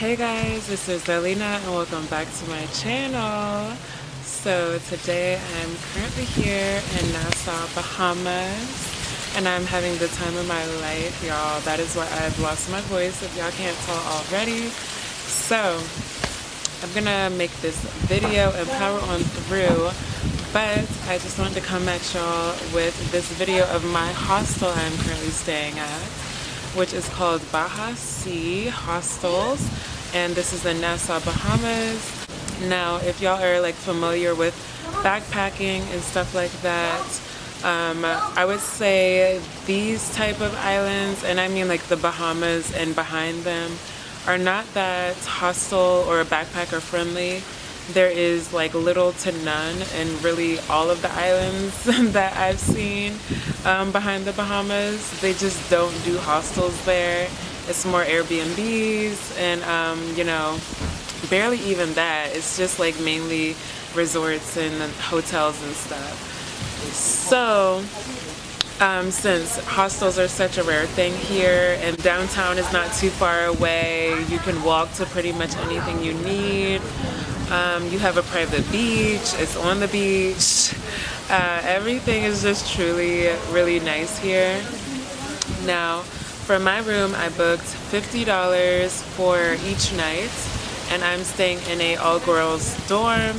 Hey guys, this is Zelina and welcome back to my channel. So today I'm currently here in Nassau, Bahamas, and I'm having the time of my life, y'all. That is why I've lost my voice, if y'all can't tell already. So I'm gonna make this video and power on through, but I just wanted to come at y'all with this video of my hostel I'm currently staying at, which is called Bahasea Hostels, and this is in Nassau, Bahamas. Now, if y'all are like familiar with backpacking and stuff like that, I would say these type of islands, and I mean like the Bahamas and behind them, are not that hostel or backpacker friendly. There is like little to none in really all of the islands that I've seen behind the Bahamas. They just don't do hostels there. It's more Airbnbs and you know, barely even that. It's just like mainly resorts and hotels and stuff. So since hostels are such a rare thing here and downtown is not too far away, you can walk to pretty much anything you need. You have a private beach, it's on the beach. Everything is just truly really nice here. Now, for my room, I booked $50 for each night, and I'm staying in a all-girls dorm.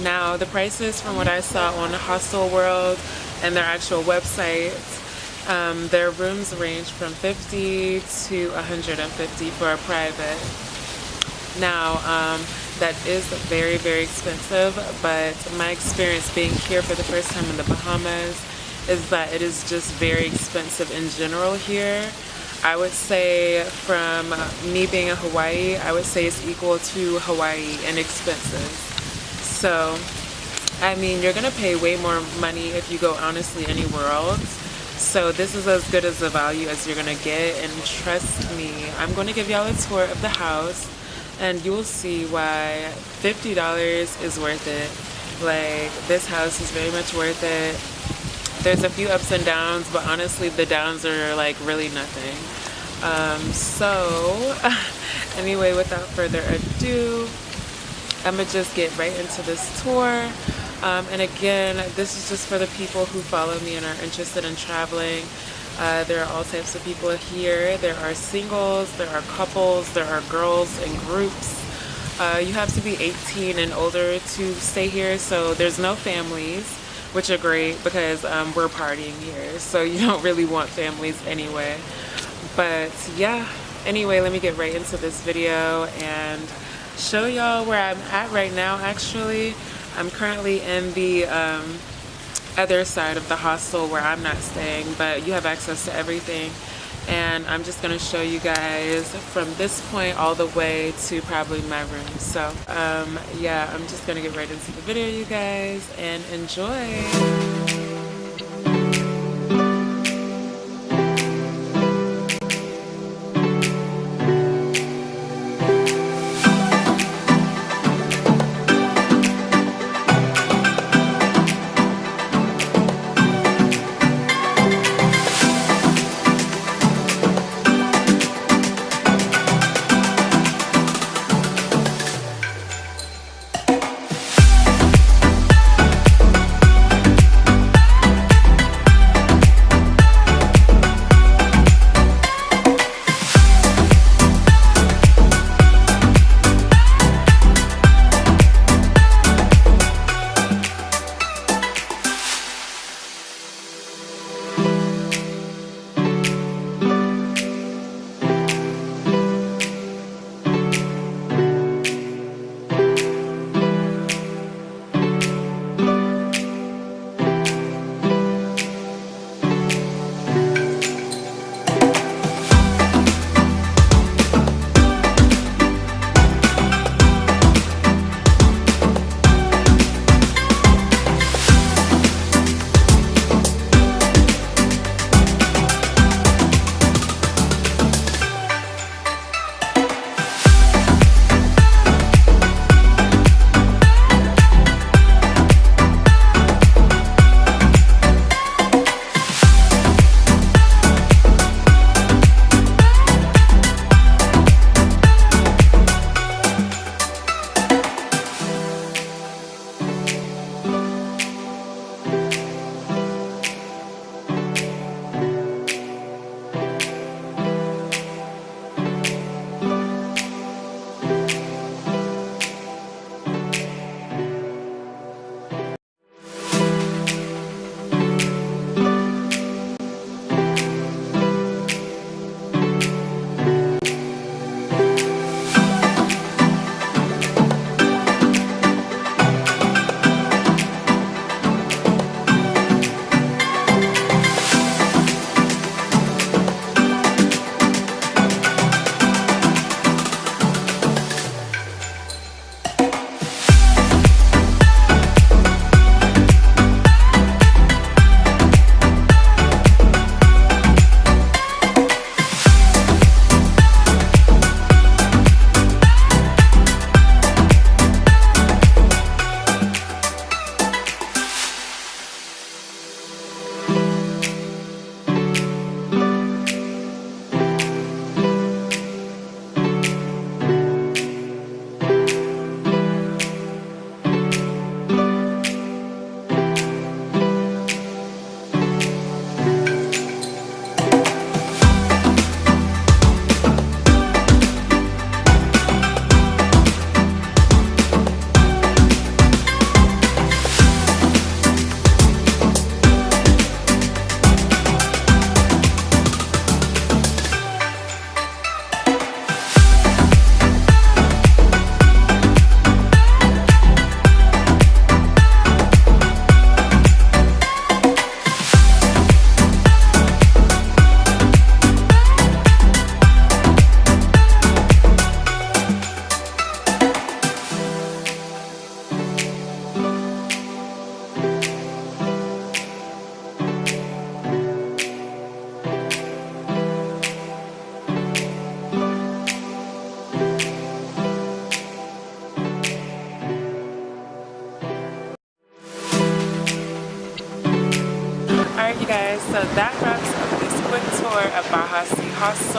Now, the prices from what I saw on Hostel World and their actual website, their rooms range from $50 to $150 for a private. Now, that is very, very expensive, but my experience being here for the first time in the Bahamas is that it is just very expensive in general here. I would say from me being in Hawaii, I would say it's equal to Hawaii in expenses. So, I mean, you're gonna pay way more money if you go honestly anywhere else. So this is as good as the value as you're gonna get, and trust me, I'm gonna give y'all a tour of the house and you will see why $50 is worth it. Like, this house is very much worth it. There's a few ups and downs, but honestly the downs are like really nothing. So anyway, without further ado, I'm gonna just get right into this tour. And again, this is just for the people who follow me and are interested in traveling. There are all types of people here. There are singles, there are couples, there are girls in groups. You have to be 18 and older to stay here, so there's no families, which are great because we're partying here, so you don't really want families anyway. But yeah, anyway, let me get right into this video and show y'all where I'm at right now. Actually, I'm currently in the other side of the hostel where I'm not staying, but you have access to everything, and I'm just gonna show you guys from this point all the way to probably my room. So yeah, I'm just gonna get right into the video, you guys, and enjoy.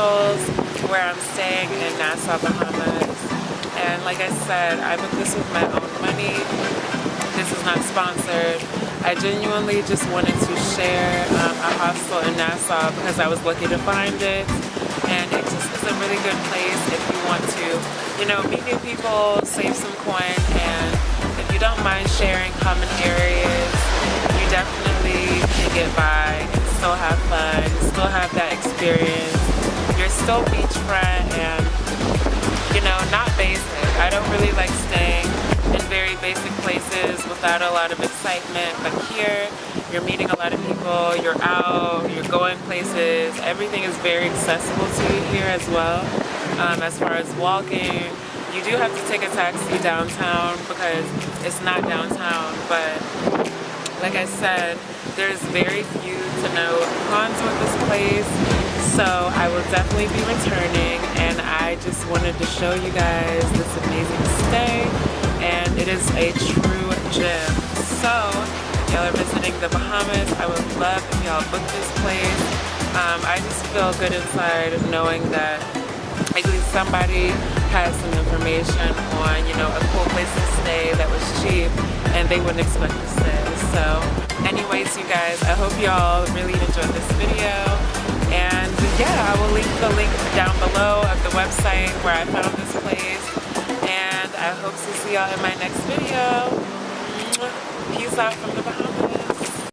hostels where I'm staying in Nassau, Bahamas. And like I said, I booked this with my own money. This is not sponsored. I genuinely just wanted to share a hostel in Nassau because I was lucky to find it. And it just is a really good place if you want to, you know, meet new people, save some coin, and if you don't mind sharing common areas, you definitely can get by and still have fun, still have that experience. You're still beachfront and, you know, not basic. I don't really like staying in very basic places without a lot of excitement, but here you're meeting a lot of people, you're out, you're going places. Everything is very accessible to you here as well. As far as walking, you do have to take a taxi downtown because it's not downtown, but like I said, there's very few to no cons with this place, so I will definitely be returning, and I just wanted to show you guys this amazing stay, and it is a true gem. So if y'all are visiting the Bahamas, I would love if y'all book this place. I just feel good inside knowing that at least somebody has some information on, you know, a cool place to stay that was cheap and they wouldn't expect to stay. So anyways, you guys, I hope y'all really enjoyed this video, and yeah, I will leave the link down below of the website where I found this place, and I hope to see y'all in my next video. Peace out from the Bahamas.